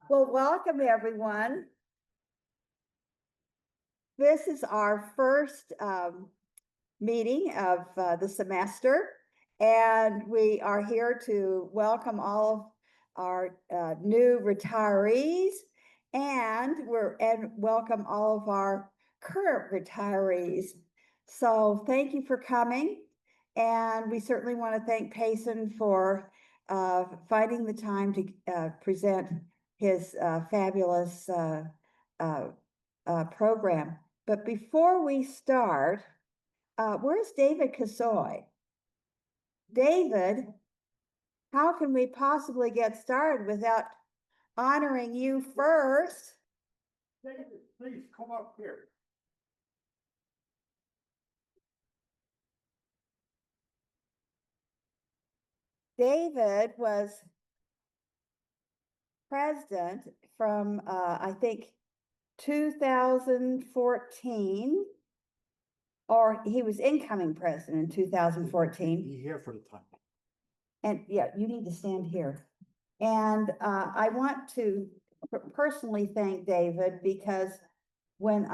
Well, welcome everyone. This is our first meeting of the semester, and we are here to welcome all of our new retirees, and welcome all of our current retirees. So thank you for coming, and we certainly want to thank Payson for finding the time to present his fabulous program. But before we start, where's David Kasoy? David, how can we possibly get started without honoring you first? David, please come up here. David was president from, I think, 2014, or he was incoming president in 2014. Be here for the time. And yeah, you need to stand here. And I want to personally thank David because when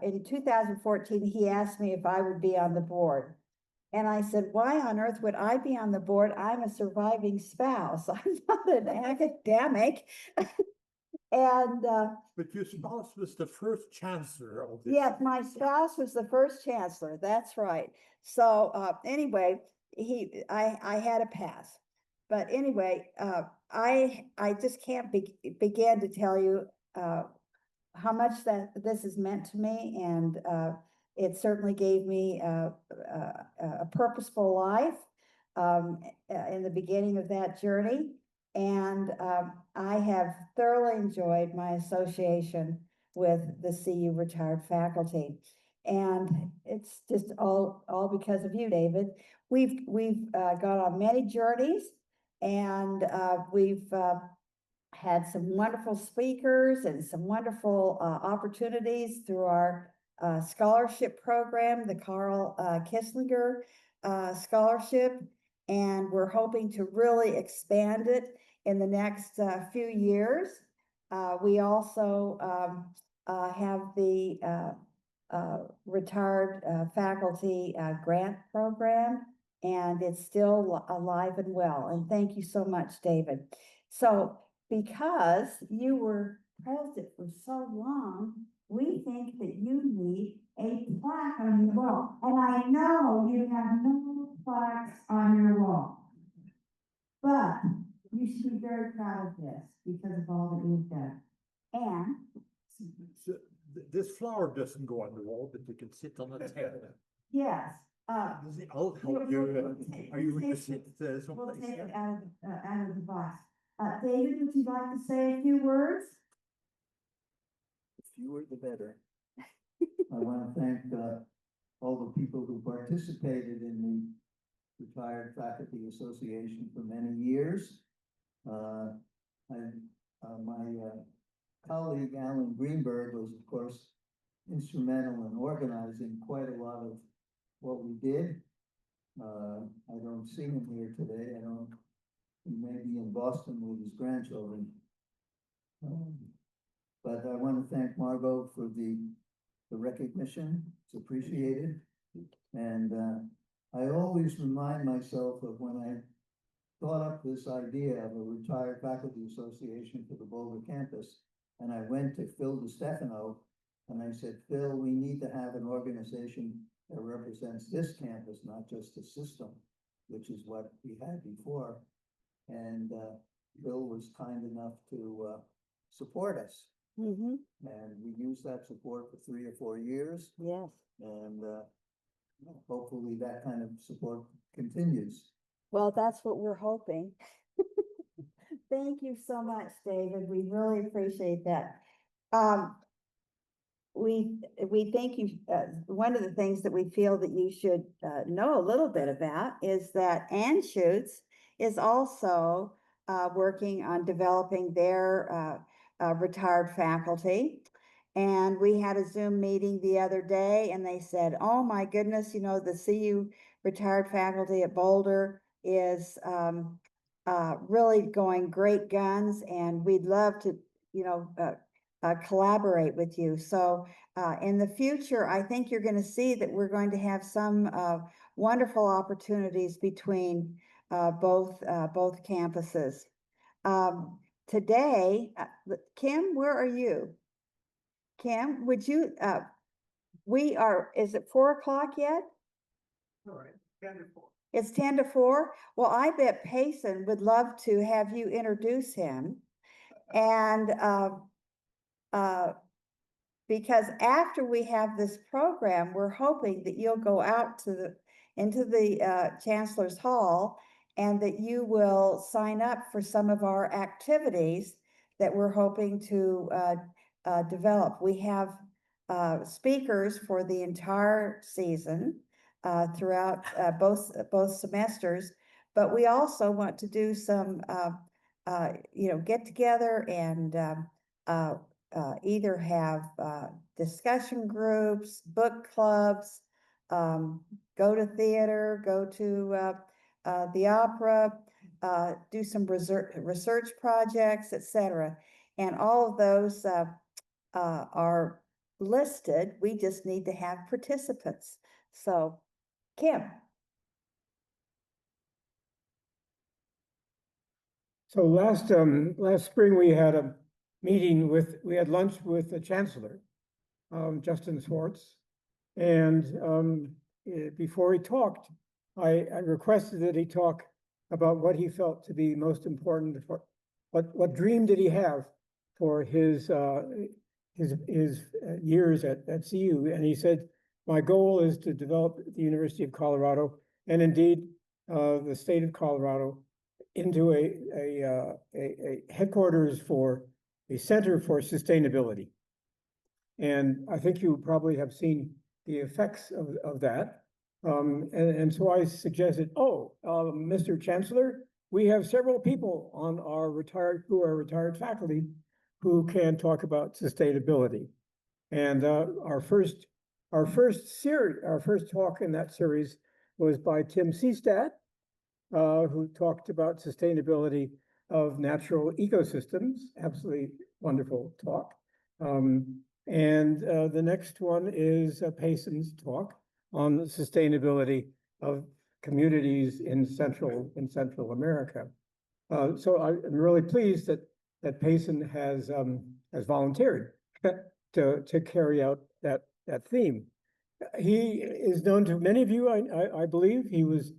in 2014, he asked me if I would be on the board. And I said, why on earth would I be on the board? I'm a surviving spouse. I'm not an academic. And But your spouse was the first chancellor of this. yes, my spouse was the first chancellor. That's right. So anyway, I had a pass. But anyway, I just can't begin to tell you how much this has meant to me, and it certainly gave me a purposeful life in the beginning of that journey. And I have thoroughly enjoyed my association with the CU retired faculty. And it's just all because of you, David. We've gone on many journeys, and we've had some wonderful speakers and some wonderful opportunities through our scholarship program, the Carl Kisslinger Scholarship. And we're hoping to really expand it in the next few years. We also have the retired faculty grant program, and it's still alive and well. And thank you so much, David. So because you were president for so long, we think that you need a plaque on your wall. And I know you have no plaques on your wall, but you should be very proud of this because of all that you've done. And So, this flower doesn't go on the wall, but you can sit on the table. yes, I'll help you. Are you going to sit we'll someplace? take it out of the box. David, would you like to say a few words? The fewer the better. I want to thank all the people who participated in the Retired Faculty Association for many years. My colleague Alan Greenberg was, of course, instrumental in organizing quite a lot of what we did. I don't see him here today. He may be in Boston with his grandchildren. But I want to thank Margot for the recognition. It's appreciated. And I always remind myself of when I thought up this idea of a retired faculty association for the Boulder campus. And I went to Phil DeStefano and I said, Phil, we need to have an organization that represents this campus, not just the system, which is what we had before. And Phil was kind enough to support us. Mm-hmm. And we used that support for 3 or 4 years. Yes. And hopefully that kind of support continues. Well, that's what we're hoping. Thank you so much, David. We really appreciate that. We think you, one of the things that we feel that you should know a little bit about is that Anschutz is also working on developing their retired faculty. And we had a Zoom meeting the other day and they said, oh my goodness, you know, the CU retired faculty at Boulder is really going great guns, and we'd love to, collaborate with you. So in the future, I think you're going to see that we're going to have some wonderful opportunities between both campuses. Today, Kim, where are you? Kim, would you, is it 4 o'clock yet? All right, 10 to 4. It's 10 to 4. Well, I bet Payson would love to have you introduce him. And because after we have this program, we're hoping that you'll go out into the Chancellor's Hall, and that you will sign up for some of our activities that we're hoping to develop. We have speakers for the entire season throughout both semesters, but we also want to do some get together and either have discussion groups, book clubs, go to theater, go to the opera, do some research projects, etc. And all of those are listed. We just need to have participants. So, Kim. So last spring, we had lunch with the Chancellor, Justin Swartz. And before he talked, I requested that he talk about what he felt to be most important, for what dream did he have for his years at CU. And he said, my goal is to develop the University of Colorado, and indeed the state of Colorado, into a headquarters for a center for sustainability. And I think you probably have seen the effects of that. And so I suggested, Mr. Chancellor, we have several people on our retired faculty who can talk about sustainability. And our first talk in that series was by Tim Seestad, who talked about sustainability of natural ecosystems. Absolutely wonderful talk. And the next one is Payson's talk on the sustainability of communities in Central America. So I'm really pleased that Payson has volunteered to carry out that theme. He is known to many of you, I believe. He was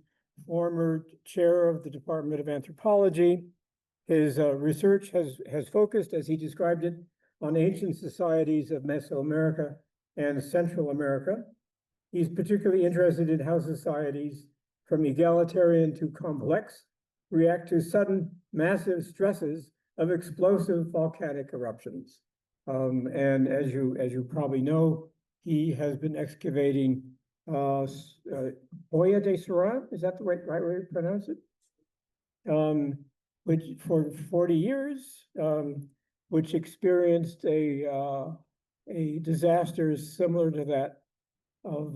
former chair of the Department of Anthropology. His research has focused, as he described it, on ancient societies of Mesoamerica and Central America. He's particularly interested in how societies, from egalitarian to complex, react to sudden massive stresses of explosive volcanic eruptions. And as you probably know, he has been excavating Hoya de Serra, is that the right way to pronounce it? Which for 40 years, which experienced a disaster similar to that of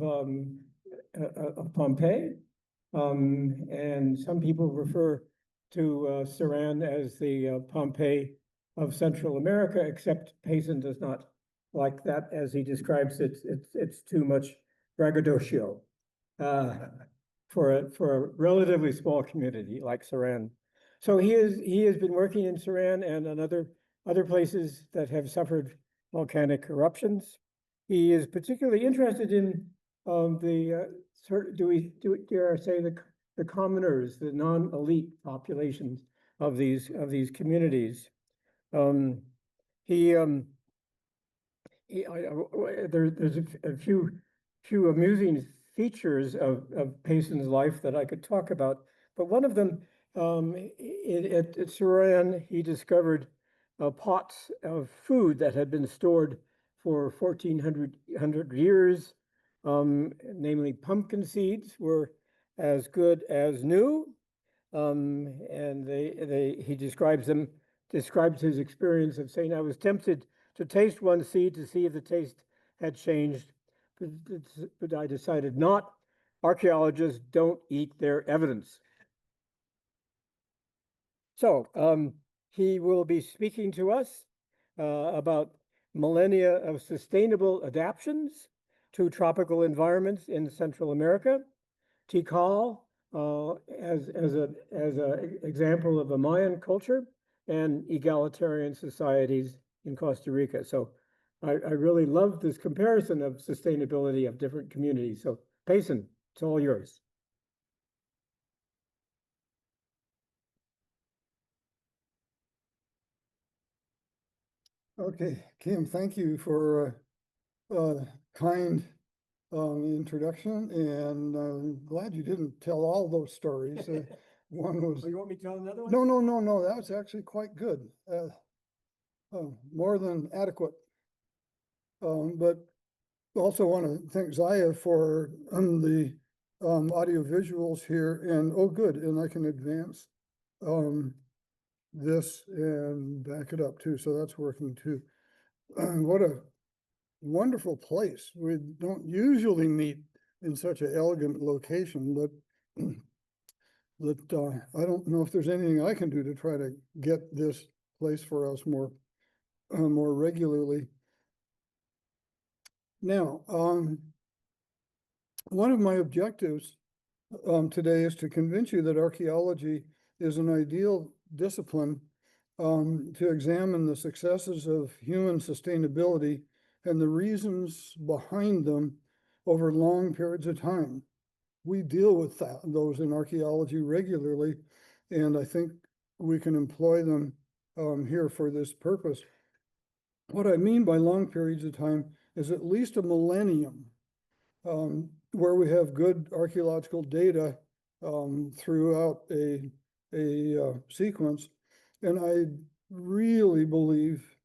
Pompeii. And some people refer to Saran as the Pompeii of Central America, except Payson does not like that. As he describes it, it's too much braggadocio for a relatively small community like Saran. So he has been working in Saran and on other places that have suffered volcanic eruptions. He is particularly interested in the commoners, the non-elite populations of these communities. There's a few amusing features of Payson's life that I could talk about, but one of them, at Saran, he discovered pots of food that had been stored for 1,400 years, namely pumpkin seeds were as good as new, and he describes his experience of saying, I was tempted to taste one seed to see if the taste had changed, but I decided not. Archaeologists don't eat their evidence. So, he will be speaking to us about millennia of sustainable adaptations to tropical environments in Central America. Tikal as a example of a Mayan culture and egalitarian societies in Costa Rica. So I really love this comparison of sustainability of different communities. So Payson, it's all yours. Okay, Kim, thank you for a kind introduction, and I'm glad you didn't tell all those stories. One was, You want me to tell another one? no, that was actually quite good. More than adequate. But also want to thank Zaya for the audio visuals here, and oh good, and I can advance this and back it up too, so that's working too. What a wonderful place. We don't usually meet in such an elegant location, but I don't know if there's anything I can do to try to get this place for us more regularly. Now, one of my objectives today is to convince you that archaeology is an ideal discipline to examine the successes of human sustainability and the reasons behind them over long periods of time. We deal with those in archaeology regularly, and I think we can employ them here for this purpose. What I mean by long periods of time is at least a millennium, where we have good archaeological data throughout a sequence. And I really believe,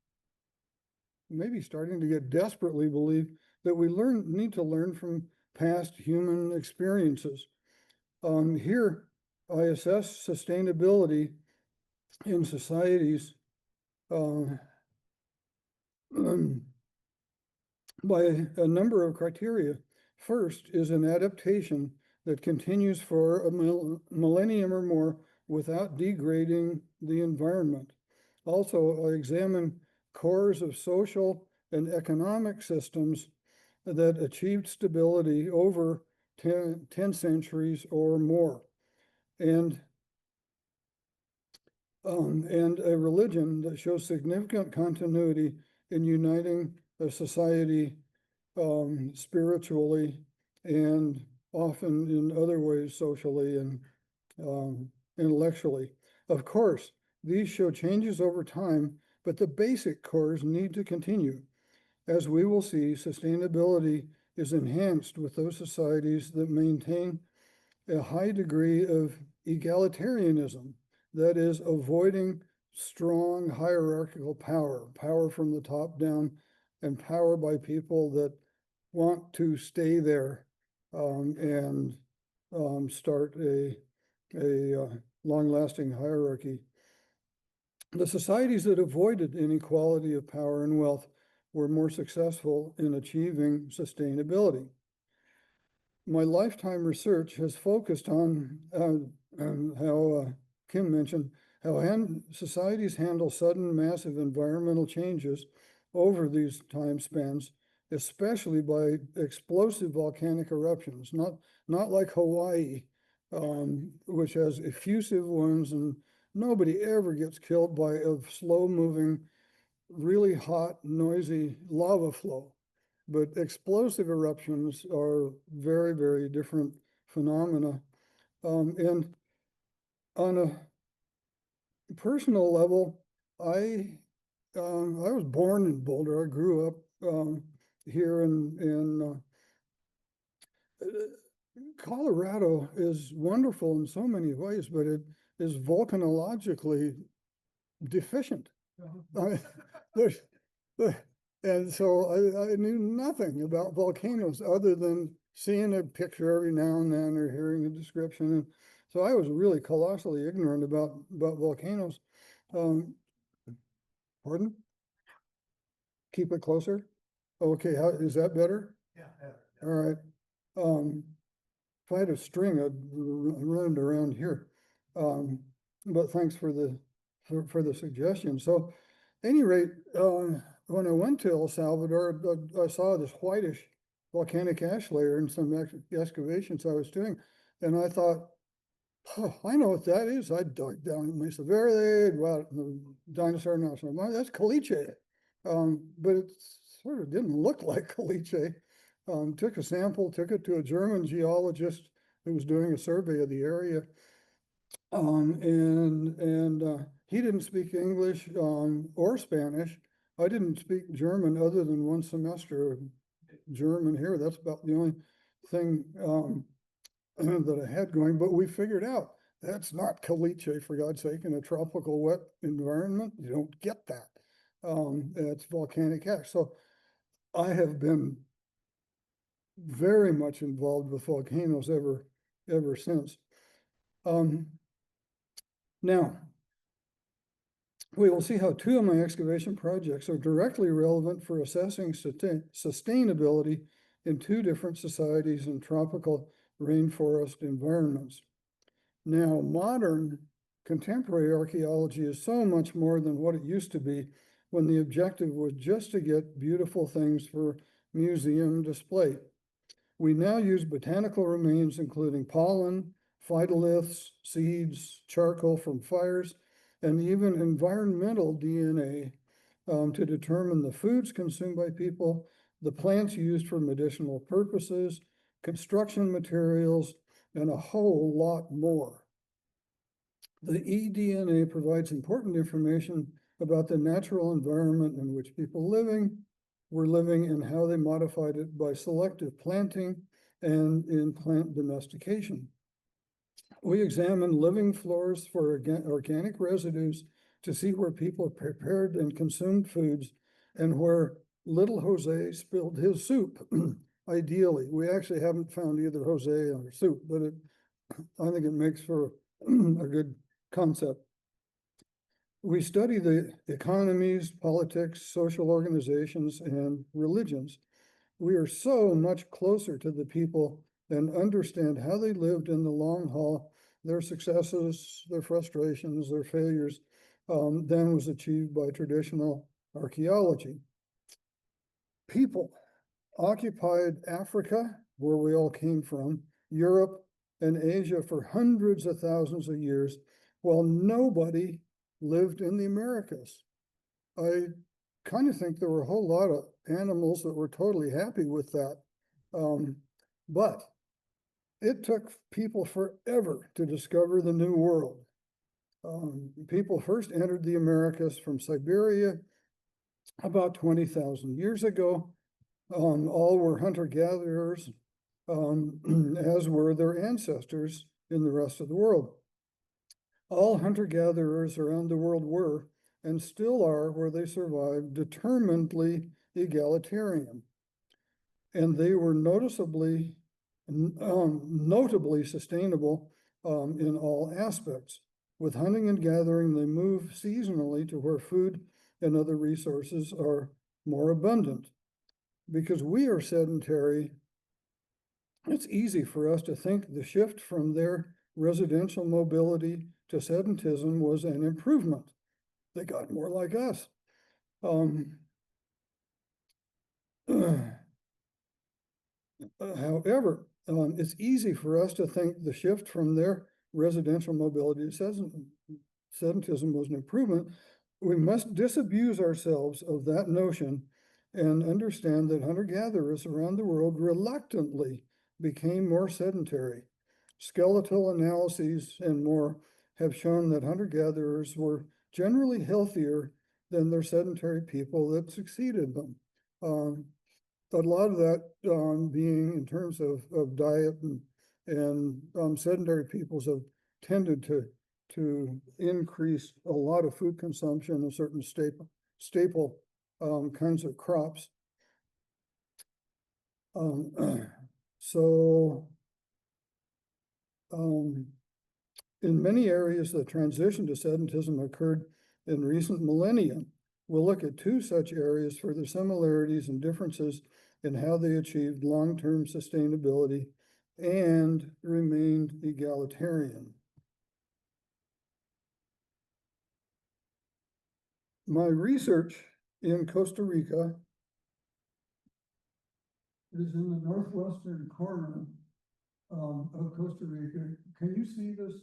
maybe starting to get desperately believe, that we need to learn from past human experiences. Here, I assess sustainability in societies by a number of criteria. First is an adaptation that continues for a millennium or more without degrading the environment. Also, I examine cores of social and economic systems that achieved stability over 10 centuries or more. And a religion that shows significant continuity in uniting a society spiritually and often in other ways socially and intellectually. Of course, these show changes over time, but the basic cores need to continue. As we will see, sustainability is enhanced with those societies that maintain a high degree of egalitarianism, that is, avoiding strong hierarchical power from the top down, and power by people that want to stay there and start a long-lasting hierarchy. The societies that avoided inequality of power and wealth were more successful in achieving sustainability. My lifetime research has focused on how Kim mentioned, how societies handle sudden massive environmental changes over these time spans, especially by explosive volcanic eruptions, not like Hawaii, which has effusive ones and nobody ever gets killed by a slow-moving, really hot, noisy lava flow. But explosive eruptions are very, very different phenomena. And on a personal level, I was born in Boulder. I grew up here in Colorado is wonderful in so many ways, but it is volcanologically deficient. And so I knew nothing about volcanoes other than seeing a picture every now and then or hearing a description. And so I was really colossally ignorant about volcanoes. Pardon? Keep it closer? Okay, how is that better? Yeah. All right. If I had a string, I'd run it around here. But thanks for the for the suggestion. So, any rate, when I went to El Salvador, I saw this whitish volcanic ash layer in some excavations I was doing, and I thought, oh, I know what that is. I dug down in Mesa Verde, well, the Dinosaur National Monument, that's caliche. But it sort of didn't look like caliche. Took a sample, took it to a German geologist who was doing a survey of the area. He didn't speak English or Spanish. I didn't speak German other than one semester of German here. That's about the only thing that I had going, but we figured out that's not caliche, for God's sake. In a tropical wet environment, you don't get that. It's volcanic ash. So I have been very much involved with volcanoes ever since. Now, we will see how two of my excavation projects are directly relevant for assessing sustainability in two different societies in tropical rainforest environments. Now, modern contemporary archaeology is so much more than what it used to be when the objective was just to get beautiful things for museum display. We now use botanical remains, including pollen, phytoliths, seeds, charcoal from fires, and even environmental DNA to determine the foods consumed by people, the plants used for medicinal purposes, construction materials, and a whole lot more. The eDNA provides important information about the natural environment in which people were living and how they modified it by selective planting and in plant domestication. We examined living floors for organic residues to see where people prepared and consumed foods and where little Jose spilled his soup. Ideally, we actually haven't found either Jose or soup, but I think it makes for a good concept. We study the economies, politics, social organizations, and religions. We are so much closer to the people and understand how they lived in the long haul, their successes, their frustrations, their failures, than was achieved by traditional archaeology. People occupied Africa, where we all came from, Europe, and Asia for hundreds of thousands of years, while nobody lived in the Americas. I kind of think there were a whole lot of animals that were totally happy with that. But it took people forever to discover the New World. People first entered the Americas from Siberia about 20,000 years ago. All were hunter-gatherers, as were their ancestors in the rest of the world. All hunter-gatherers around the world were, and still are where they survived, determinedly egalitarian. And they were notably sustainable in all aspects. With hunting and gathering, they move seasonally to where food and other resources are more abundant. Because we are sedentary, it's easy for us to think the shift from their residential mobility to sedentism was an improvement. They got more like us. However, it's easy for us to think the shift from their residential mobility to sedentism was an improvement. We must disabuse ourselves of that notion and understand that hunter-gatherers around the world reluctantly became more sedentary. Skeletal analyses and more have shown that hunter-gatherers were generally healthier than their sedentary people that succeeded them. A lot of that being in terms of diet and sedentary peoples have tended to increase a lot of food consumption and certain staple kinds of crops. In many areas, the transition to sedentism occurred in recent millennia. We'll look at two such areas for their similarities and differences in how they achieved long-term sustainability and remained egalitarian. my research in Costa Rica is in the northwestern corner of Costa Rica. Can you see this?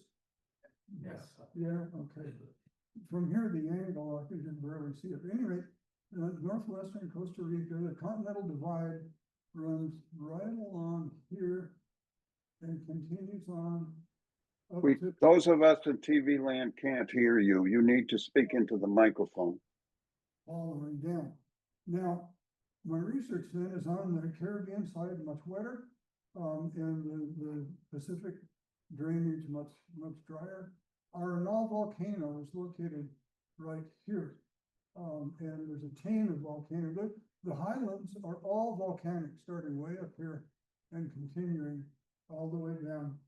Yes. Yeah, okay. From here, the angle, I think you can barely see it. At any rate, northwestern Costa Rica, the Continental Divide runs right along here and continues on up to. Those of us in TV land can't hear you. You need to speak into the microphone. All the way down. Now, my research then is on the Caribbean side, much wetter, and the Pacific drainage much drier. Our Arenal volcano is located right here, and there's a chain of volcanoes. The highlands are all volcanic, starting way up here and continuing all the way down,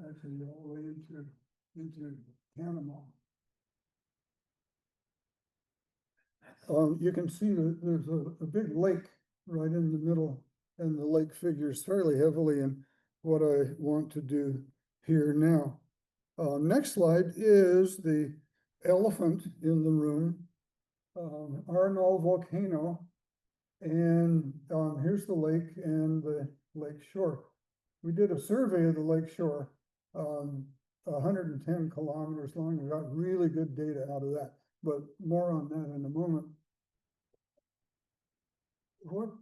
actually all the way into Panama. You can see that there's a big lake right in the middle, and the lake figures fairly heavily in what I want to do here now. Next slide is the elephant in the room, Arenal volcano. And here's the lake and the lake shore. We did a survey of the lake shore, 110 kilometers long. We got really good data out of that, but more on that in a moment. What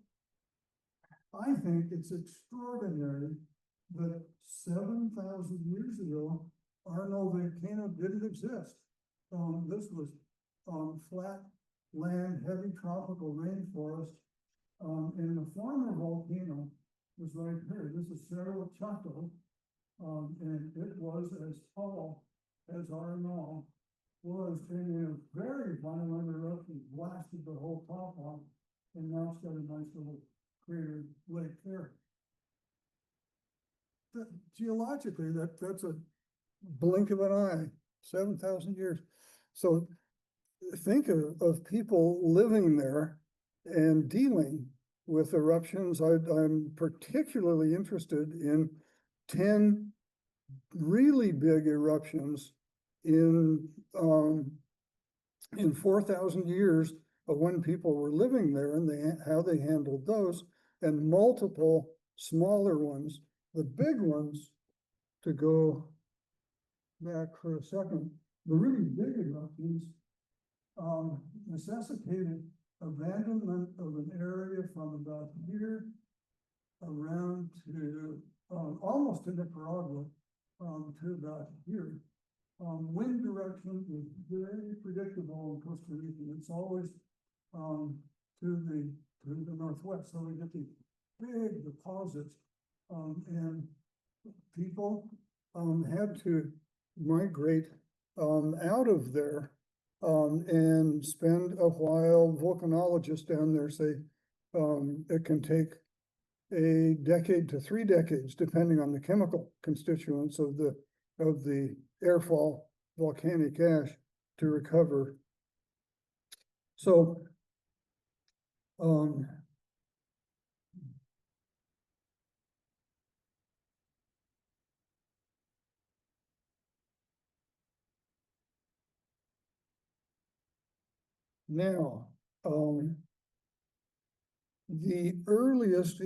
I think it's extraordinary that 7,000 years ago, Arenal volcano didn't exist. This was flat land, heavy tropical rainforest, and the former volcano was right here. This is Cerro Chato, and it was as tall as Arenal was, and in a very violent eruption blasted the whole top off, and now it's got a nice little crater lake there. Geologically, that's a blink of an eye, 7,000 years. So think of people living there and dealing with eruptions. I'm particularly interested in 10 really big eruptions in 4,000 years of when people were living there and how they handled those, and multiple smaller ones. The big ones, to go back for a second, the really big eruptions necessitated abandonment of an area from about here around to almost to Nicaragua, to about here. Wind direction is very predictable in Costa Rica. It's always to the northwest, so we get these big deposits, and people had to migrate out of there and spend a while. Volcanologists down there say it can take a decade to 3 decades, depending on the chemical constituents of the airfall volcanic ash, to recover. So now, the earliest,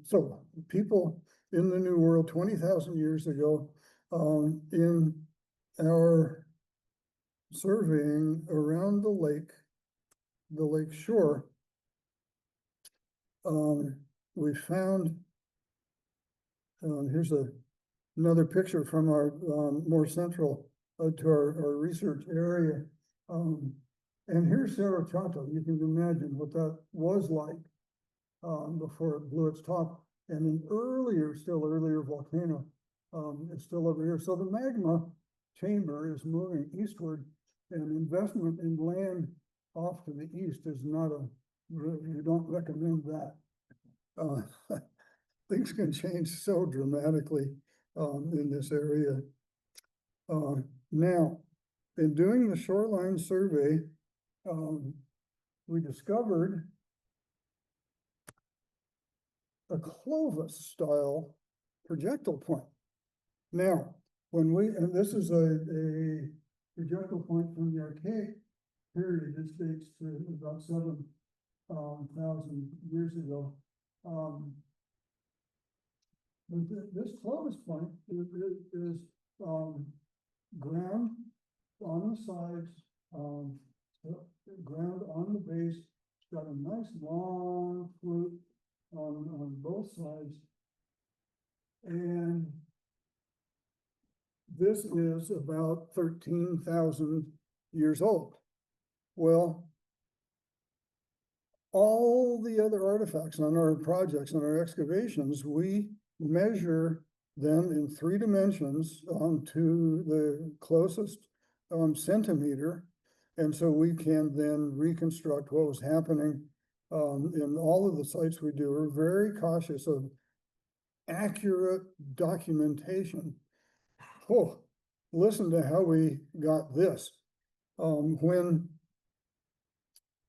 so people in the New World 20,000 years ago, in our surveying around the lake shore, we found, here's another picture from our more central to our research area. And here's Cerro Chato. You can imagine what that was like before it blew its top. And an still earlier volcano is still over here. So the magma chamber is moving eastward, and investment in land off to the east is not you don't recommend that. Things can change so dramatically in this area. Now, in doing the shoreline survey, we discovered a Clovis-style projectile point. Now, and this is a projectile point from the Archaic period. This dates to about 7,000 years ago. This Clovis point is ground on the sides, ground on the base. It's got a nice long fruit on both sides. And this is about 13,000 years old. Well, all the other artifacts on our projects, on our excavations, we measure them in 3 dimensions to the closest centimeter. And so we can then reconstruct what was happening in all of the sites we do. We're very cautious of accurate documentation. Oh, listen to how we got this. When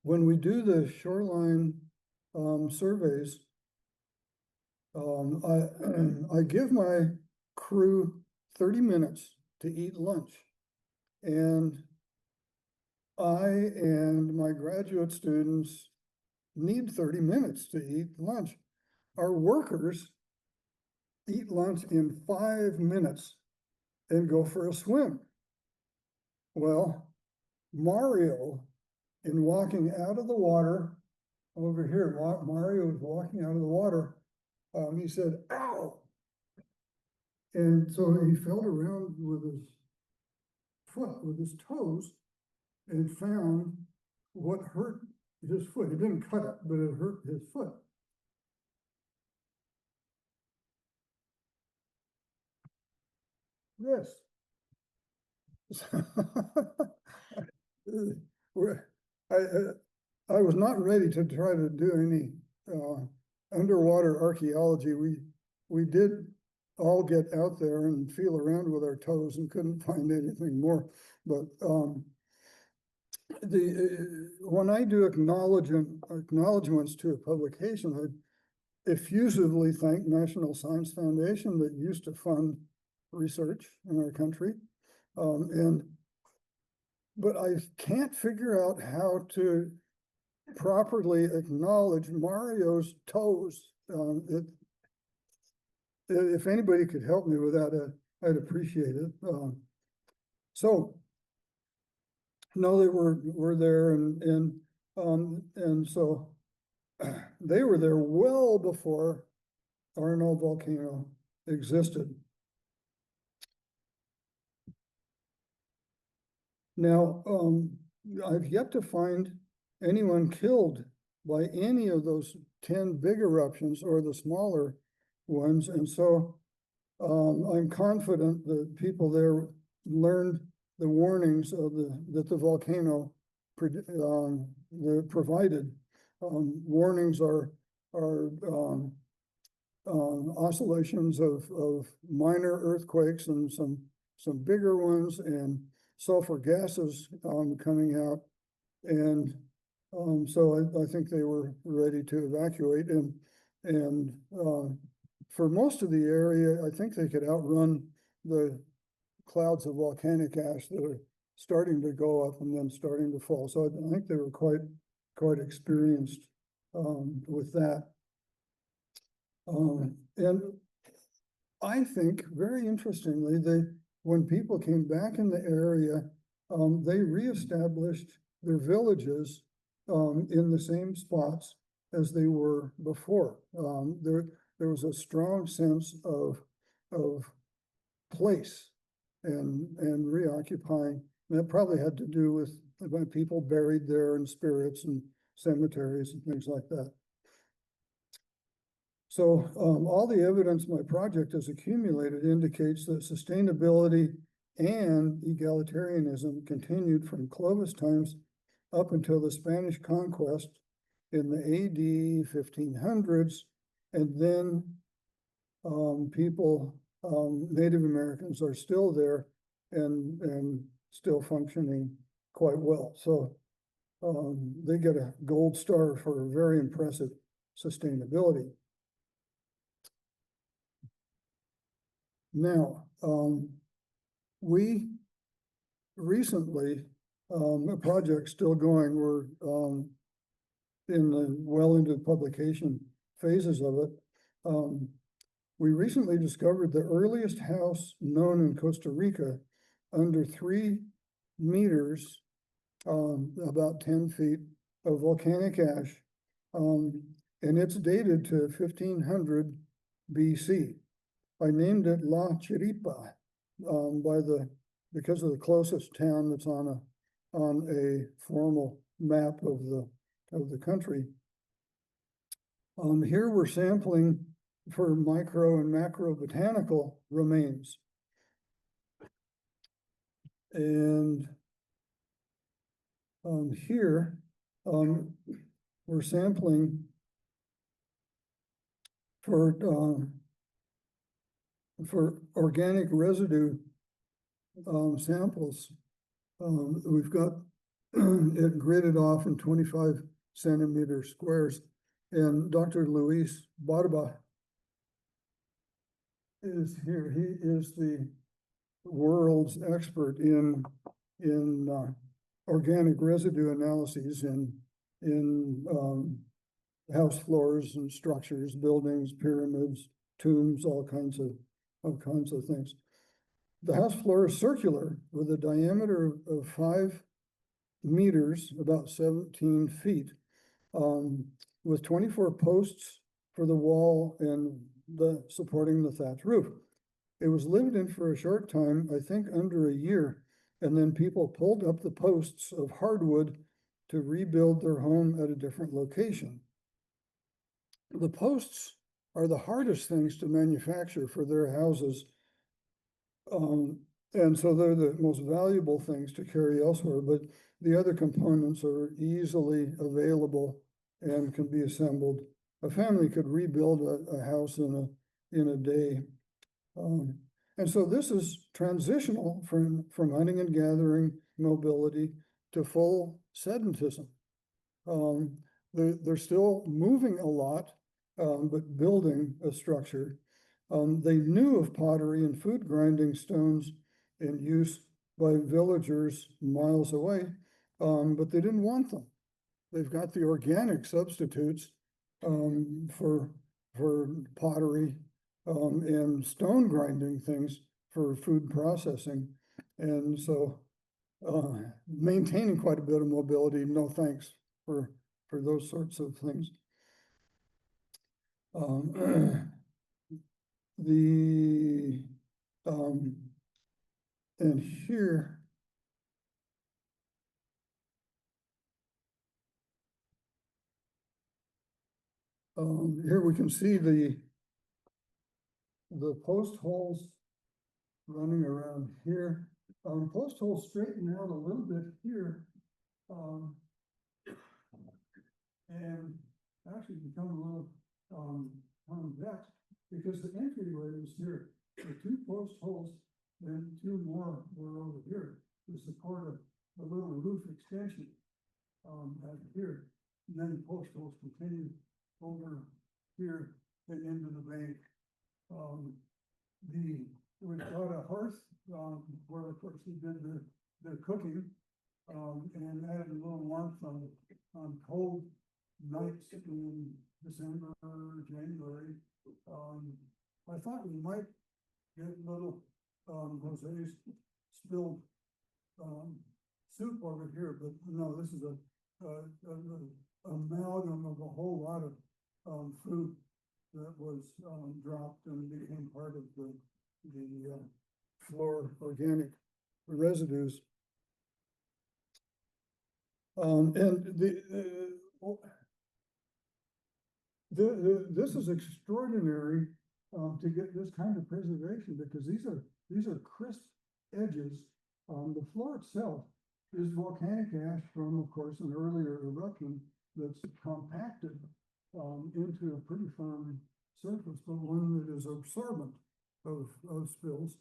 we do the shoreline surveys, I give my crew 30 minutes to eat lunch. And I and my graduate students need 30 minutes to eat lunch. Our workers eat lunch in 5 minutes and go for a swim. Well, Mario, in walking out of the water, over here, Mario was walking out of the water, he said, ow! And so he felt around with his foot, with his toes, and found what hurt his foot. It didn't cut it, but it hurt his foot. This. I was not ready to try to do any underwater archaeology. We did all get out there and feel around with our toes and couldn't find anything more. But when I do acknowledgements to a publication, I effusively thank National Science Foundation that used to fund research in our country. But I can't figure out how to properly acknowledge Mario's toes. If anybody could help me with that, I'd appreciate it. So, no, they were there, and so they were there well before Arno volcano existed. Now, I've yet to find anyone killed by any of those 10 big eruptions or the smaller ones. And so I'm confident that people there learned the warnings of that the volcano provided. Warnings are oscillations of minor earthquakes and some bigger ones, and sulfur gases coming out. And so I think they were ready to evacuate. And for most of the area, I think they could outrun the clouds of volcanic ash that are starting to go up and then starting to fall. So I think they were quite experienced with that. And I think, very interestingly, when people came back in the area, they reestablished their villages in the same spots as they were before. There was a strong sense of place and reoccupying. And that probably had to do with people buried there and spirits and cemeteries and things like that. So all the evidence my project has accumulated indicates that sustainability and egalitarianism continued from Clovis times up until the Spanish conquest in the AD 1500s. And then Native Americans are still there and still functioning quite well. So they get a gold star for very impressive sustainability. Now, we recently a project still going. We're in the well into publication phases of it. We recently discovered the earliest house known in Costa Rica under 3 meters, about 10 feet of volcanic ash. And it's dated to 1500 BC. I named it La Chiripa because of the closest town that's on a formal map of the country. Here we're sampling for micro and macro botanical remains. And here we're sampling for organic residue samples. We've got it gridded off in 25 centimeter squares. And Dr. Luis Barba is here. He is the world's expert in organic residue analyses in house floors and structures, buildings, pyramids, tombs, all kinds of things. The house floor is circular with a diameter of 5 meters, about 17 feet, with 24 posts for the wall and supporting the thatch roof. It was lived in for a short time, I think under a year, and then people pulled up the posts of hardwood to rebuild their home at a different location. The posts are the hardest things to manufacture for their houses, and so they're the most valuable things to carry elsewhere, but the other components are easily available and can be assembled. A family could rebuild a house in a day. And so this is transitional from hunting and gathering mobility to full sedentism. They're still moving a lot, but building a structure. They knew of pottery and food grinding stones in use by villagers miles away, but they didn't want them. They've got the organic substitutes for pottery and stone grinding things for food processing. And so maintaining quite a bit of mobility, no thanks for those sorts of things. And here, here we can see the post holes running around here. Post holes straighten out a little bit here, and actually become a little convex because the entryway was here. The 2 post holes, then 2 more were over here to support a little roof extension out here. And then the post holes continue over here and into the bank. We've got a hearth where, of course, he did the cooking and added a little warmth on cold nights in December, January. I thought we might get little Jose's spilled soup over here, but no, this is a amalgam of a whole lot of food that was dropped and became part of the floor organic residues. This is extraordinary to get this kind of preservation because these are crisp edges. The floor itself is volcanic ash from, of course, an earlier eruption that's compacted into a pretty firm surface, but one that is absorbent of spills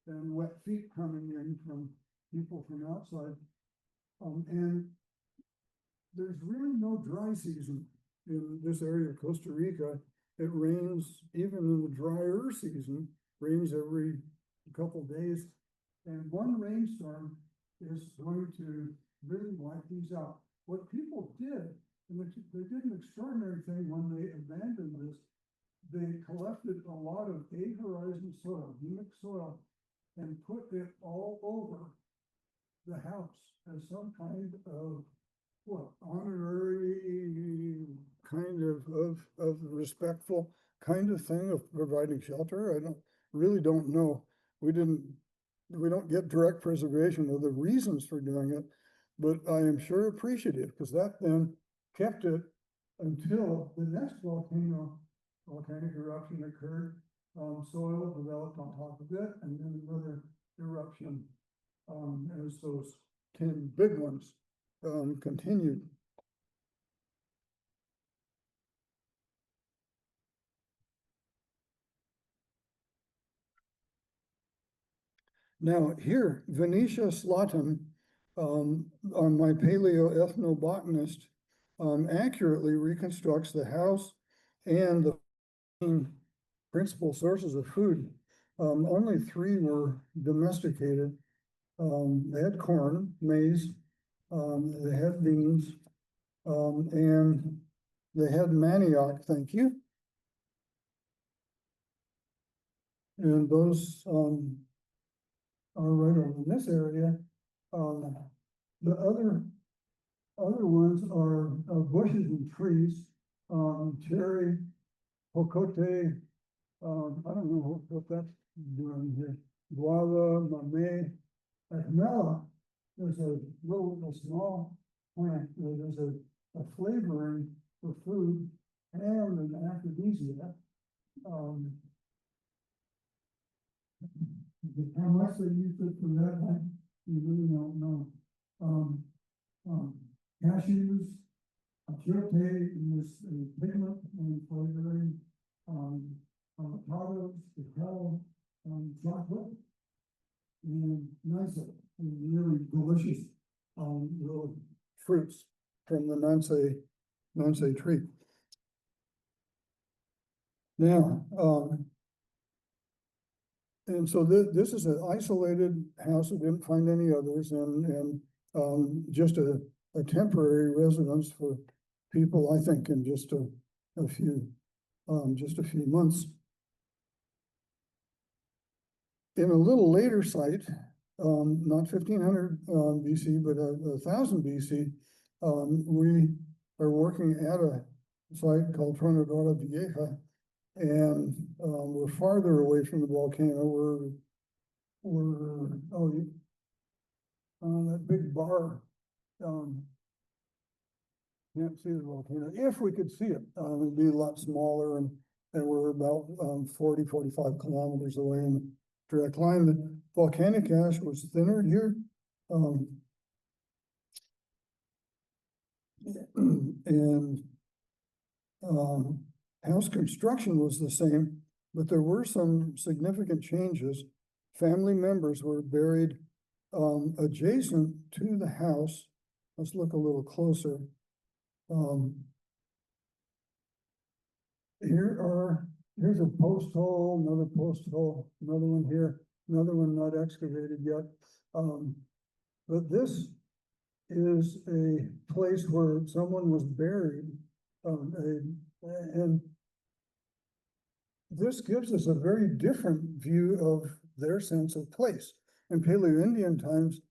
and wet feet coming in from people from outside. And there's really no dry season in this area of Costa Rica. It rains even in the drier season, rains every couple days. And one rainstorm is going to really wipe these out. What people did, and they did an extraordinary thing when they abandoned this, they collected a lot of A-horizon soil, humic soil, and put it all over the house as some kind of, what, honorary kind of respectful kind of thing of providing shelter. I really don't know. We don't get direct preservation of the reasons for doing it, but I am sure appreciative, because that then kept it until the next volcanic eruption occurred. Soil developed on top of it, and then another eruption as those 10 big ones continued. Now here, Venetia Slotin, on my paleoethnobotanist, accurately reconstructs the house and the principal sources of food. Only 3 were domesticated. They had corn, maize, they had beans, and they had manioc, thank you. And those are right over in this area. The other ones are bushes and trees, cherry, pocote, I don't know what that's doing here. Guava, mamey, Acmella. There's a small plant where there's a flavoring for food and an aphrodisiac. How much they use it for that, you really don't know. Cashews, achiote is a pigment and flavoring. Avocados, Tikal, chocolate, and nice, really delicious little fruits from the nonce tree. Now, and so this is an isolated house. I didn't find any others, and just a temporary residence for people, I think, in just a few months. In a little later site, not 1500 BC, but 1000 BC, we are working at a site called Tronadora Vieja, and we're farther away from the volcano. We're that big bar. Can't see the volcano. If we could see it, it'd be a lot smaller, and we're about 40-45 kilometers away in the direct line. The volcanic ash was thinner here. And house construction was the same, but there were some significant changes. Family members were buried adjacent to the house. Let's look a little closer. Here's a post hole, another post hole, another one here, another one not excavated yet. But this is a place where someone was buried, and this gives us a very different view of their sense of place. In Paleo-Indian times,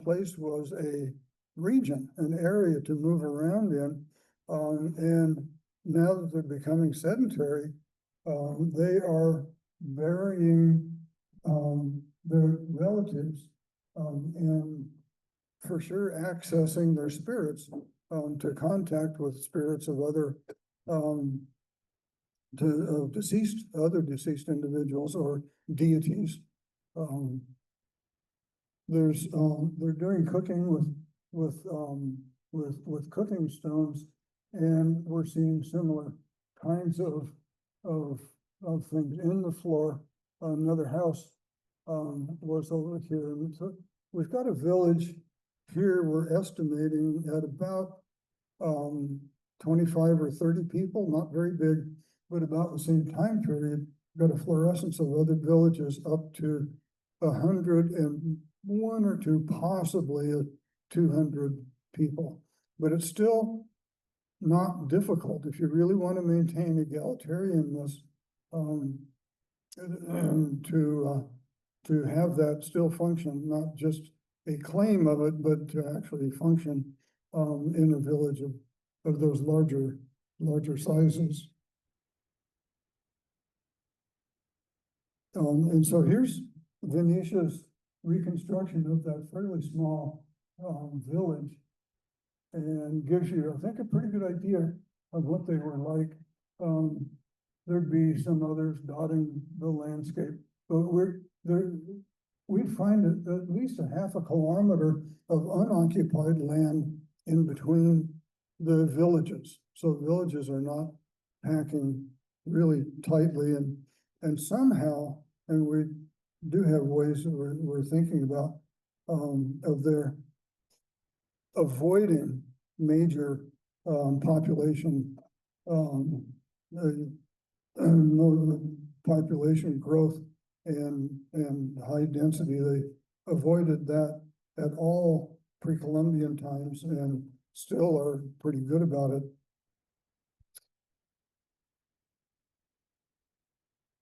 place was a region, an area to move around in, and now that they're becoming sedentary, they are burying their relatives and for sure accessing their spirits to contact with spirits of other deceased individuals or deities. They're doing cooking with cooking stones, and we're seeing similar kinds of things in the floor. Another house was over here, and so we've got a village here. We're estimating at about 25 or 30 people, not very big, but about the same time period. We've got a fluorescence of other villages up to 101 or 2, possibly 200 people. But it's still not difficult if you really want to maintain egalitarianness, and to have that still function, not just a claim of it, but to actually function in a village of those larger sizes. And so here's Venetia's reconstruction of that fairly small village, and gives you, I think, a pretty good idea of what they were like. There'd be some others dotting the landscape, but we find at least a half a kilometer of unoccupied land in between the villages. So villages are not packing really tightly, and somehow, and we do have ways that we're thinking about of their avoiding major population population growth and high density. They avoided that at all pre-Columbian times and still are pretty good about it.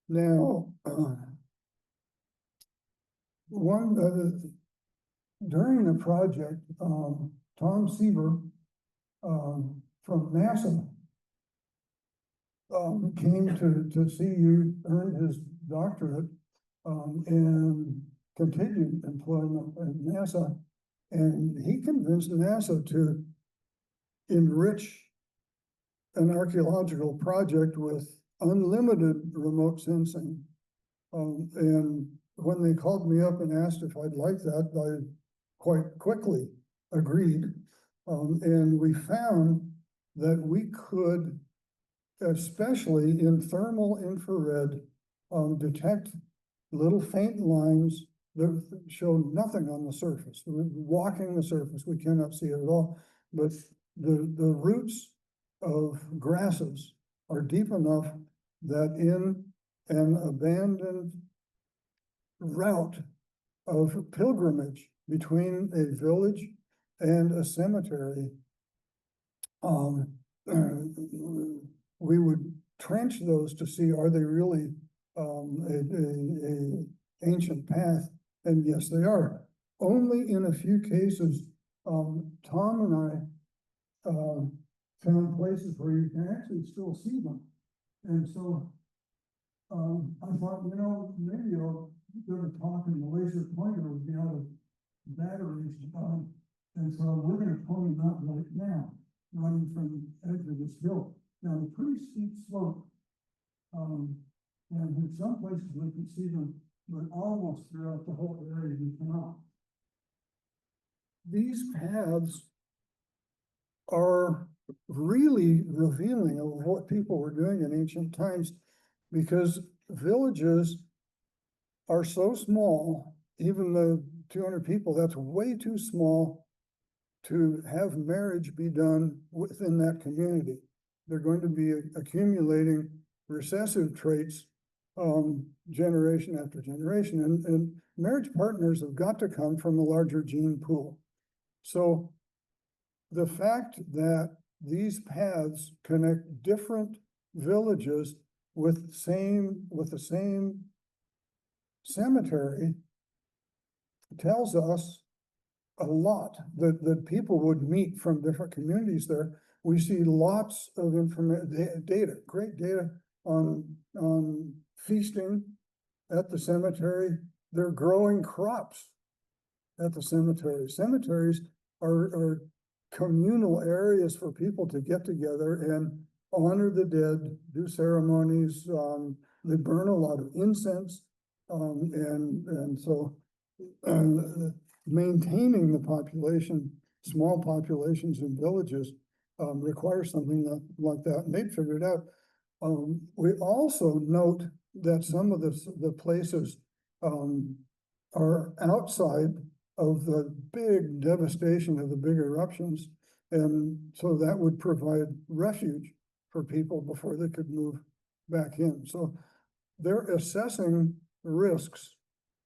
Now, during the project, Tom Seaver from NASA came to see you, earned his doctorate, and continued employment at NASA. And he convinced NASA to enrich an archaeological project with unlimited remote sensing. And when they called me up and asked if I'd like that, I quite quickly agreed. And we found that we could, especially in thermal infrared, detect little faint lines that show nothing on the surface. We're walking the surface, we cannot see it at all, but the roots of grasses are deep enough that in an abandoned route of pilgrimage between a village and a cemetery, we would trench those to see, are they really a ancient path? And yes, they are. Only in a few cases, Tom and I found places where you can actually still see them. And so I thought, maybe I'll go to talk and the laser pointer would be out of batteries. And so we're going to point them out right now, running from the edge of this hill. Now, a pretty steep slope. And in some places we can see them, but almost throughout the whole area we cannot. These paths are really revealing of what people were doing in ancient times, because villages are so small, even the 200 people, that's way too small to have marriage be done within that community. They're going to be accumulating recessive traits generation after generation, and marriage partners have got to come from a larger gene pool. So the fact that these paths connect different villages with the same cemetery tells us a lot, that people would meet from different communities there. We see lots of information, data, great data on feasting at the cemetery. They're growing crops at the cemetery. Cemeteries are communal areas for people to get together and honor the dead, do ceremonies. They burn a lot of incense, and so maintaining the population, small populations in villages, requires something like that, and they'd figured it out. We also note that some of the places are outside of the big devastation of the big eruptions, and so that would provide refuge for people before they could move back in. So they're assessing risks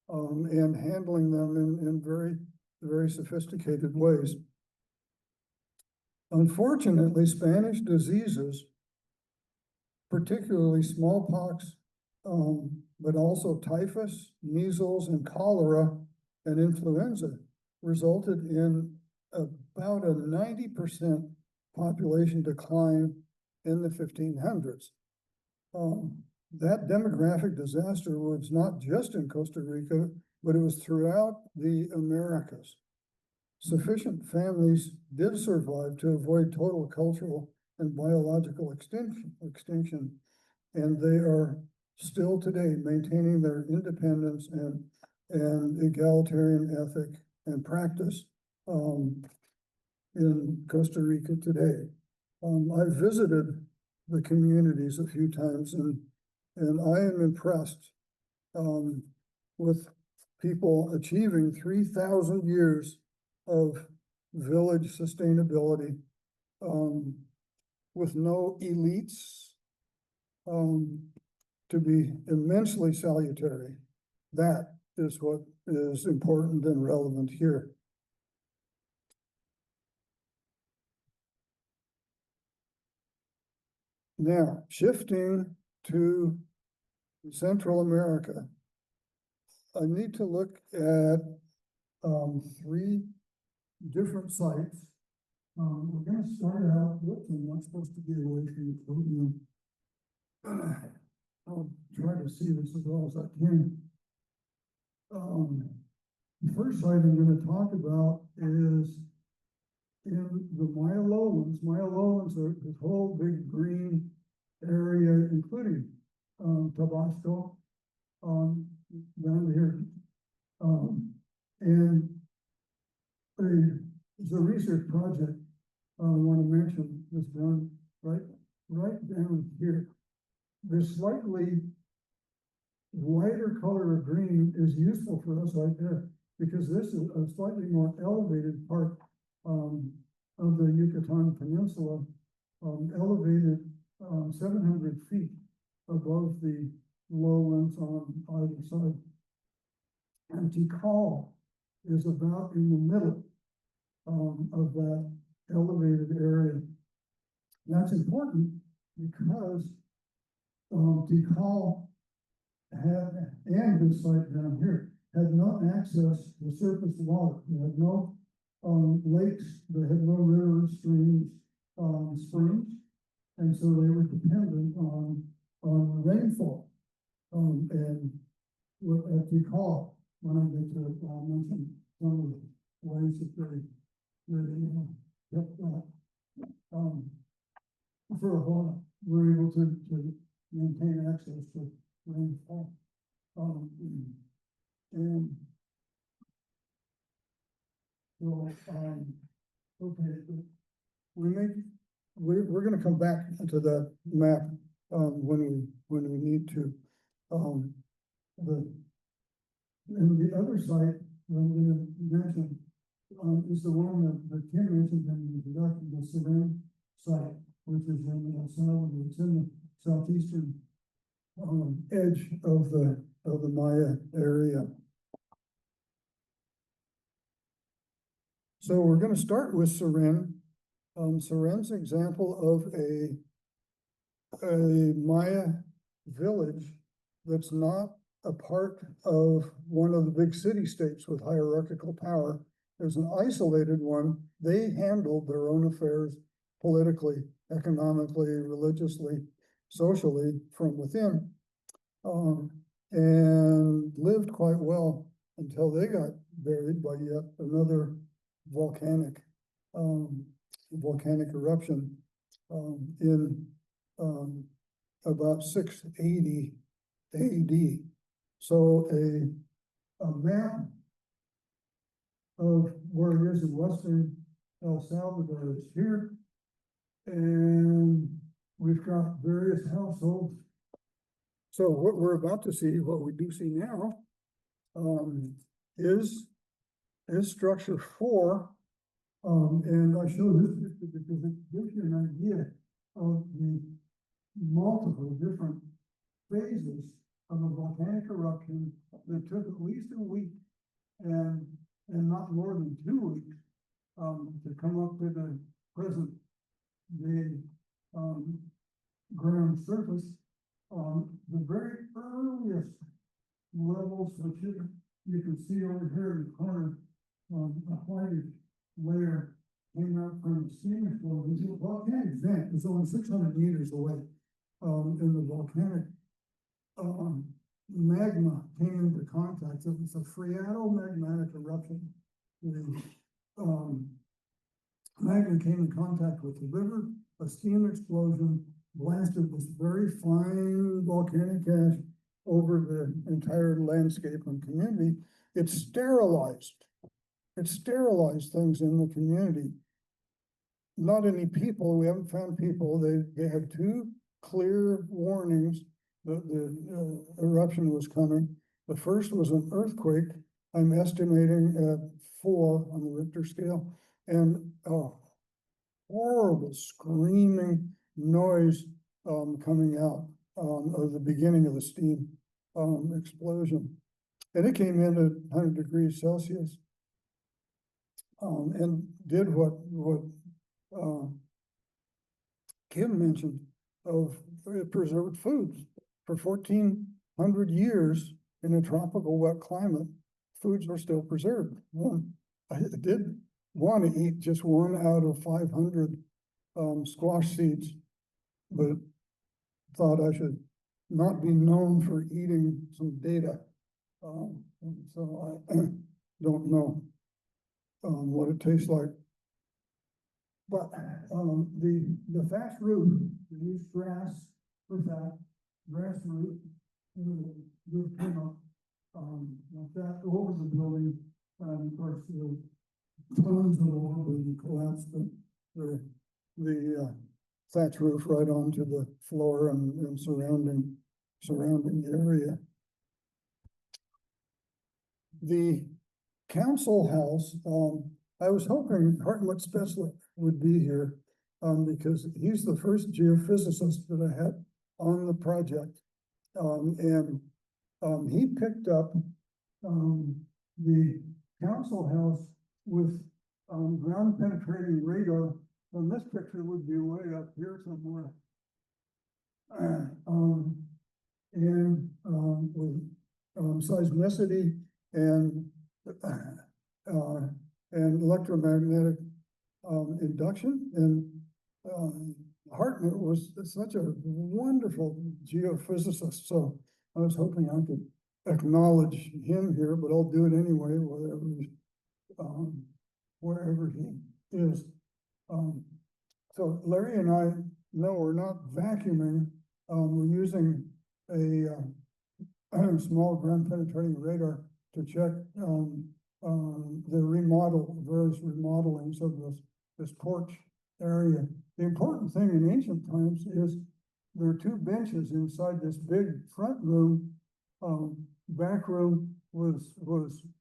and handling them in very very sophisticated ways. Unfortunately, Spanish diseases, particularly smallpox, but also typhus, measles, and cholera and influenza, resulted in about a 90% population decline in the 1500s. That demographic disaster was not just in Costa Rica, but it was throughout the Americas. Sufficient families did survive to avoid total cultural and biological extinction, and they are still today maintaining their independence and egalitarian ethic and practice in Costa Rica today. I've visited the communities a few times, and I am impressed with people achieving 3,000 years of village sustainability with no elites, to be immensely salutary. That is what is important and relevant here. Now, shifting to Central America, I need to look at 3 different sites. We're going to start out with, I'm not supposed to be away from the podium. I'll try to see this as well as I can. The first site I'm going to talk about is in the Maya lowlands. Maya lowlands are this whole big green area, including Tabasco, down here. And there's a research project I want to mention that's done right down here. This slightly lighter color of green is useful for us right there, because this is a slightly more elevated part of the Yucatan Peninsula, elevated 700 feet above the lowlands on either side. And Tikal is about in the middle of that elevated area. That's important because Tikal had, and this site down here, had no access to surface water. They had no lakes, they had no rivers, streams, springs, and so they were dependent on rainfall. And at Tikal, when I get to mention some of the ways that they kept that for a while, were able to maintain access to rainfall. And so, okay, we're going to come back to that map when we need to. And the other site I'm going to mention is the one that Kim mentioned in the introduction, the Surin site, which is in El Salvador. It's in the southeastern edge of the Maya area. So we're going to start with Surin. Surin's example of a Maya village that's not a part of one of the big city-states with hierarchical power. There's an isolated one. They handled their own affairs politically, economically, religiously, socially from within, and lived quite well until they got buried by yet another volcanic eruption in about 680 AD. So a map of where it is in western El Salvador is here, and we've got various households. So what we're about to see, what we do see now, is structure 4. And I show this because it gives you an idea of the multiple different phases of a volcanic eruption that took at least a week and not more than ground surface. The very earliest levels, which you can see over here in the corner, a whitish layer came out from the steam explosion. The volcanic vent is only 600 meters away. And the volcanic magma came into contact. It was a phreatomagmatic eruption. The magma came in contact with the river, a steam explosion blasted this very fine volcanic ash over the entire landscape and community. It sterilized things in the community. Not any people, we haven't found people. They had two clear warnings that the eruption was coming. The first was an earthquake, I'm estimating at 4 on the Richter scale, and horrible screaming noise coming out of the beginning of the steam explosion. And it came in at 100 degrees Celsius and did what Kim mentioned of it preserved foods. For 1,400 years in a tropical wet climate, foods were still preserved. I did want to eat just 1 out of 500 squash seeds, but thought I should not be known for eating some data. So I don't know what it tastes like. But the thatch roof, they use grass for that, grass roof, the roof came up like that over the building. Of course, the tons of overburden collapsed the thatch roof right onto the floor and surrounding area. The council house, I was hoping Hartmut Spetzler would be here because he's the first geophysicist that I had on the project. And he picked up the council house with ground penetrating radar. And this picture would be way up here somewhere. With seismicity and electromagnetic induction. And Hartmut was such a wonderful geophysicist. So I was hoping I could acknowledge him here, but I'll do it anyway, wherever he is. So Larry and I, no, we're not vacuuming. We're using a small ground penetrating radar to check the various remodelings of this porch area. The important thing in ancient times is there are 2 benches inside this big front room. Back room was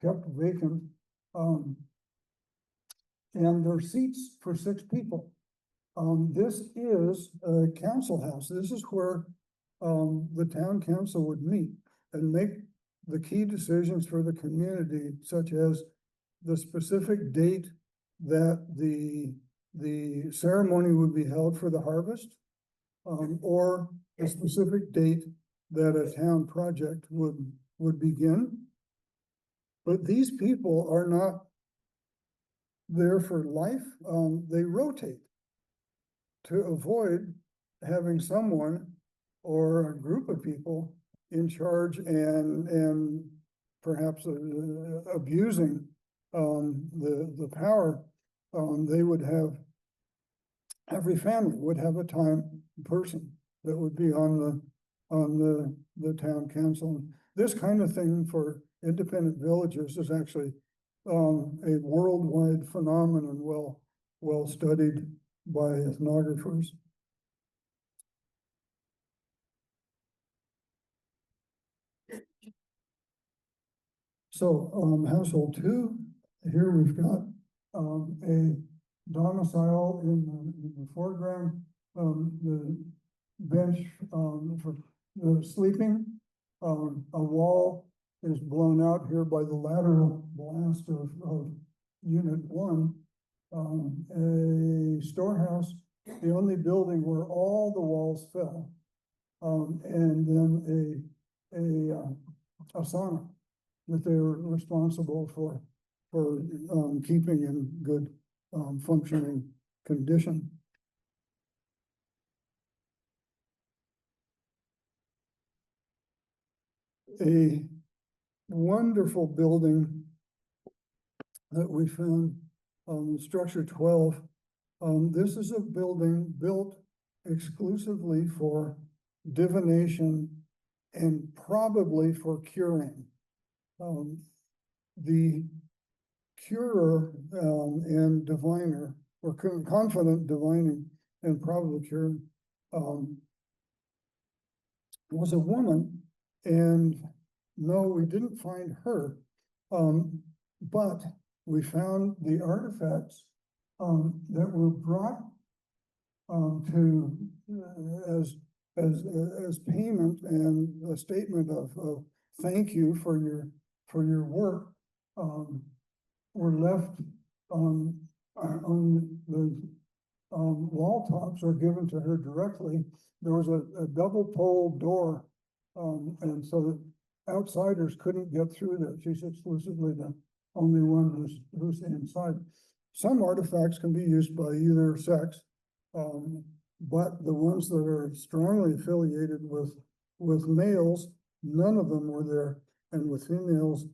kept vacant. And there are seats for 6 people. This is a council house. This is where the town council would meet and make the key decisions for the community, such as the specific date that the ceremony would be held for the harvest, or a specific date that a town project would begin. But these people are not there for life. They rotate to avoid having someone or a group of people in charge and perhaps abusing the power. They would have, every family would have a time person that would be on the town council. This kind of thing for independent villages is actually a worldwide phenomenon, well studied by ethnographers. So household 2, here we've got a domicile in the foreground, the bench for the sleeping. A wall is blown out here by the lateral blast of unit 1. A storehouse the only building where all the walls fell. And then a sauna that they were responsible for keeping in good functioning condition. A wonderful building that we found structure 12. This is a building built exclusively for divination and probably for curing. The curer and diviner, or confident divining and probable curing, was a woman. And no, we didn't find her, but we found the artifacts that were brought to as payment and a statement of thank you for your work, were left on the wall tops or given to her directly. There was a double pole door, and so that outsiders couldn't get through there. She's exclusively the only one who's inside. Some artifacts can be used by either sex, but the ones that are strongly affiliated with males, none of them were there, and with females,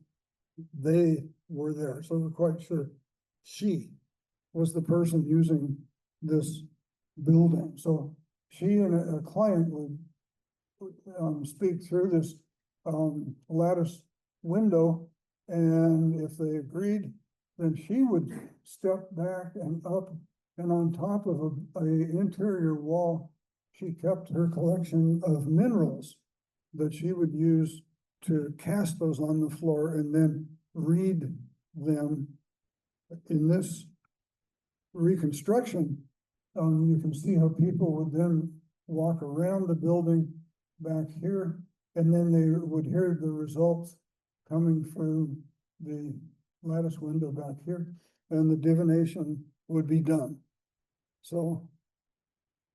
they were there. So we're quite sure she was the person using this building. So she and a client would speak through this lattice window, and if they agreed, then she would step back and up, and on top of a interior wall, she kept her collection of minerals that she would use to cast those on the floor and then read them. In this reconstruction, you can see how people would then walk around the building back here, and then they would hear the results coming through the lattice window back here, and the divination would be done. So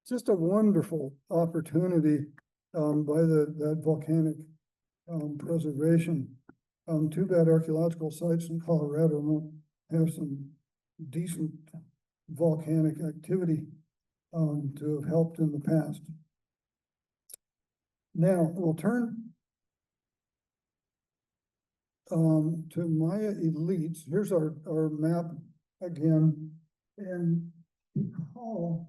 just a wonderful opportunity by that volcanic preservation. Too bad archaeological sites in Colorado don't have some decent volcanic activity to have helped in the past. Now we'll turn to Maya elites. Here's our map again, and Tikal,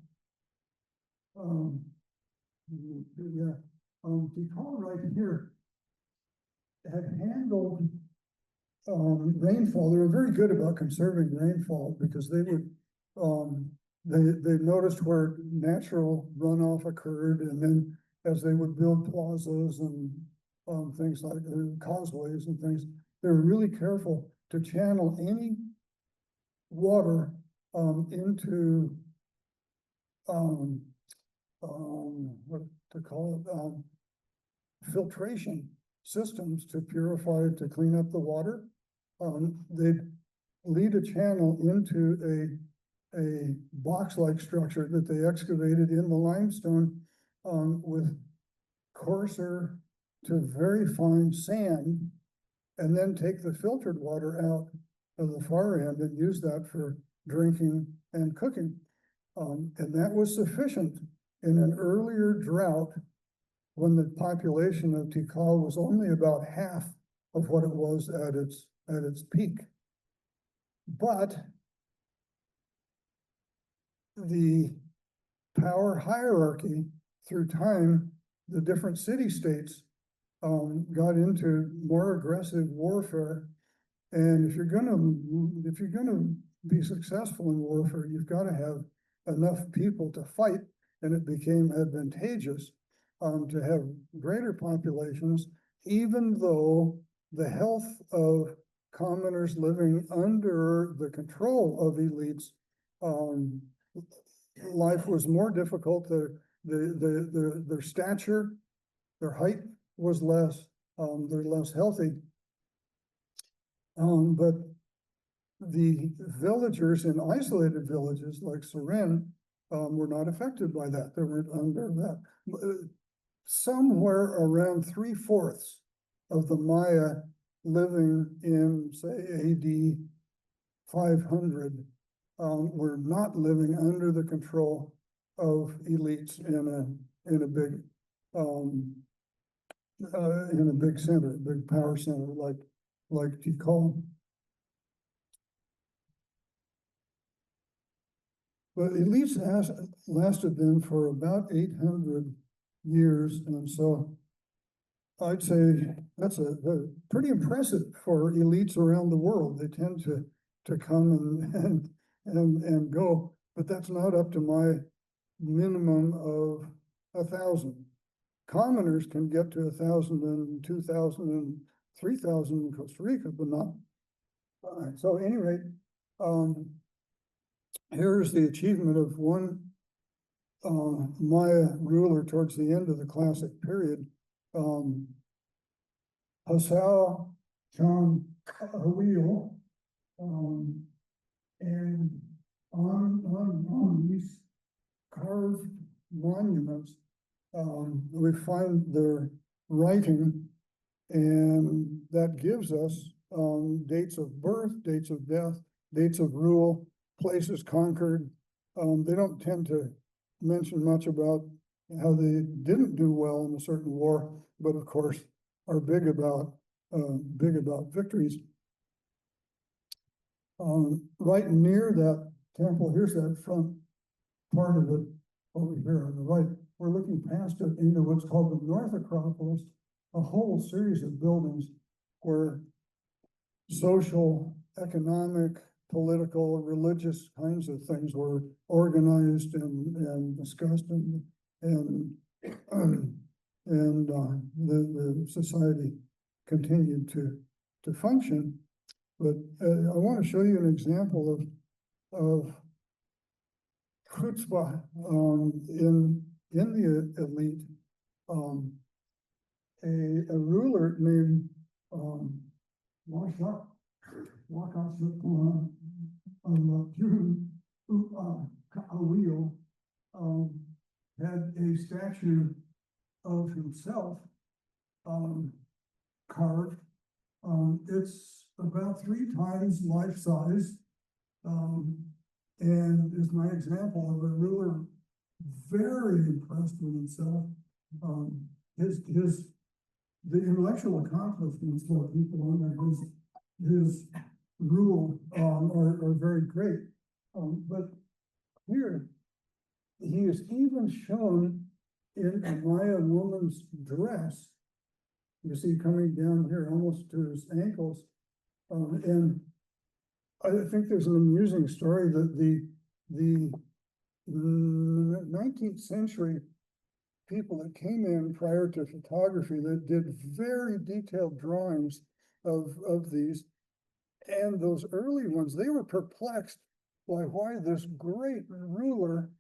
Tikal right here had handled rainfall. They were very good about conserving rainfall because they would they noticed where natural runoff occurred, and then as they would build plazas and things like causeways and things, they were really careful to channel any water into what to call it, filtration systems to purify, to clean up the water. They'd lead a channel into a box-like structure that they excavated in the limestone with coarser to very fine sand, and then take the filtered water out of the far end and use that for drinking and cooking. And that was sufficient in an earlier drought when the population of Tikal was only about half of what it was at its peak. But the power hierarchy through time, the different city-states got into more aggressive warfare. And if you're gonna be successful in warfare, you've got to have enough people to fight, and it became advantageous to have greater populations, even though the health of commoners living under the control of elites, life was more difficult. Their stature, their height was less. They're less healthy. But the villagers in isolated villages like Surin were not affected by that. They weren't under that. Somewhere around 3/4 of the Maya living in, say, AD 500 were not living under the control of elites in a big center, big power center like Tikal. But elites lasted then for about 800 years, and so I'd say that's a pretty impressive for elites around the world. They tend to come and go, but that's not up to my minimum of 1,000. Commoners can get to 1,000 and 2,000 and 3,000 in Costa Rica, but not. So at any rate, here's the achievement of one Maya ruler towards the end of the classic period. Hasao Chan Awil, and on these carved monuments, we find their writing, and that gives us dates of birth, dates of death, dates of rule, places conquered. They don't tend to mention much about how they didn't do well in a certain war, but of course are big about victories. Right near that temple, here's that front part of it over here on the right. We're looking past it into what's called the North Acropolis, a whole series of buildings where social, economic, political, religious kinds of things were organized and discussed, and the society continued to function. But I want to show you an example of chutzpah in the elite. A ruler named Awil had a statue of himself carved. It's about 3 times life size, and is my example of a ruler very impressed with himself. The intellectual accomplishments for people under his rule are very great. But here, he is even shown in a Maya woman's dress. You see coming down here almost to his ankles. And I think there's an amusing story that the 19th century people that came in prior to photography that did very detailed drawings of these, and those early ones, they were perplexed by why this great ruler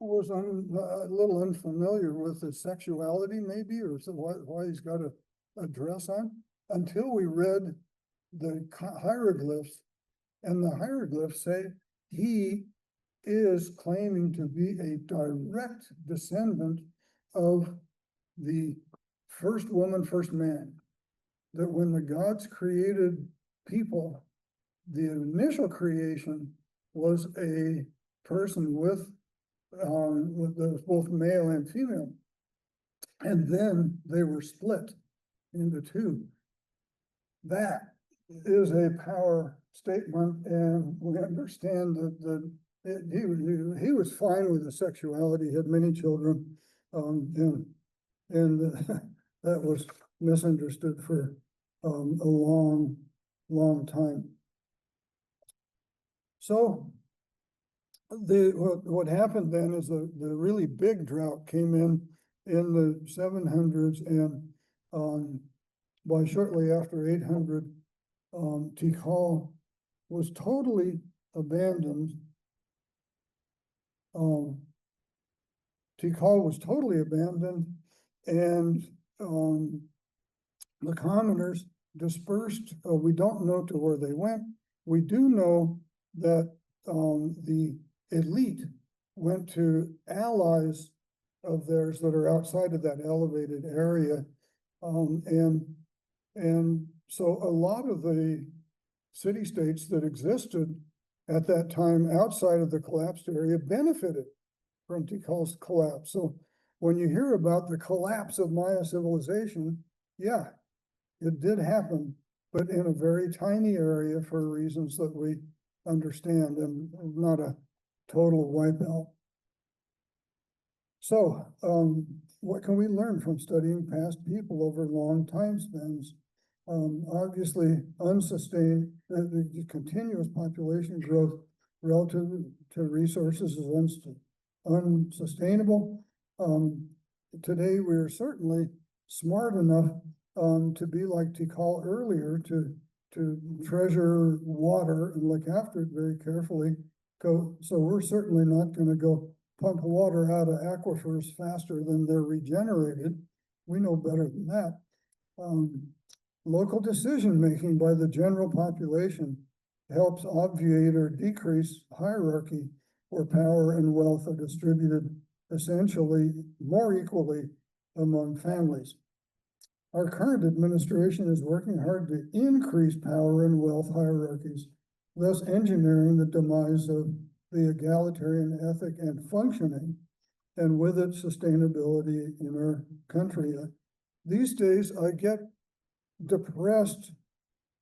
was a little unfamiliar with his sexuality, maybe, or so why he's got a dress on, until we read the hieroglyphs, and the hieroglyphs say he is claiming to be a direct descendant of the first woman, first man. That when the gods created people, the initial creation was a person with both male and female, and then they were split into 2. That is a power statement, and we understand that he was fine with his sexuality, had many children, and that was misunderstood for a long time. So what happened then is the really big drought came in the 700s, and by shortly after 800, Tikal was totally abandoned. Tikal was totally abandoned, and the commoners dispersed. We don't know to where they went. We do know that the elite went to allies of theirs that are outside of that elevated area. And so a lot of the city-states that existed at that time outside of the collapsed area benefited from Tikal's collapse. So when you hear about the collapse of Maya civilization, yeah, it did happen, but in a very tiny area for reasons that we understand, and not a total wipeout. So what can we learn from studying past people over long time spans? Obviously, unsustained, the continuous population growth relative to resources is unsustainable. Today, we're certainly smart enough to be like Tikal earlier, to treasure water and look after it very carefully. So we're certainly not going to go pump water out of aquifers faster than they're regenerated. We know better than that. Local decision-making by the general population helps obviate or decrease hierarchy where power and wealth are distributed essentially more equally among families. Our current administration is working hard to increase power and wealth hierarchies, thus engineering the demise of the egalitarian ethic and functioning, and with it, sustainability in our country. These days, I get depressed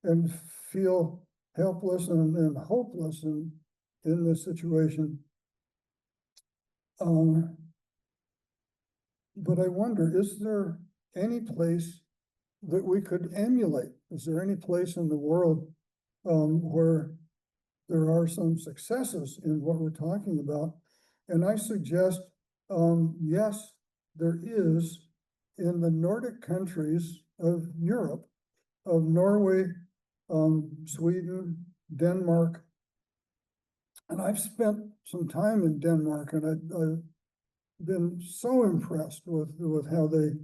and feel helpless and hopeless in this situation. But I wonder, is there any place that we could emulate? Is there any place in the world where there are some successes in what we're talking about? And I suggest, yes, there is in the Nordic countries of Europe, of Norway, Sweden, Denmark. And I've spent some time in Denmark, and I've been so impressed with how they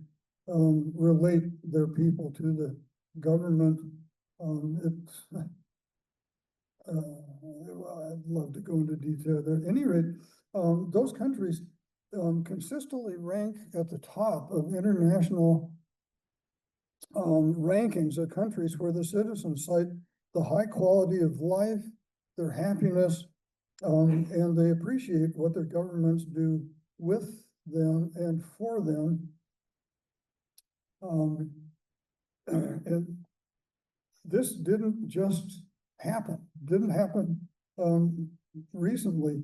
relate their people to the government. I'd love to go into detail there. At any rate, those countries consistently rank at the top of international rankings of countries where the citizens cite the high quality of life, their happiness, and they appreciate what their governments do with them and for them. And this didn't just happen, recently.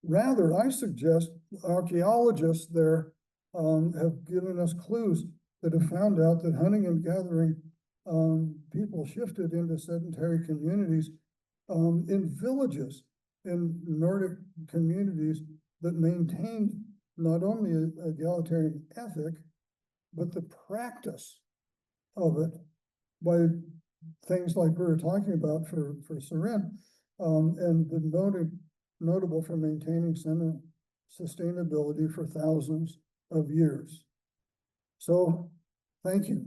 Rather, I suggest archaeologists there have given us clues that have found out that hunting and gathering people shifted into sedentary communities in villages, in Nordic communities that maintained not only an egalitarian ethic, but the practice of it by things like we were talking about for Surin, and the notable for maintaining sustainability for thousands of years. So, thank you.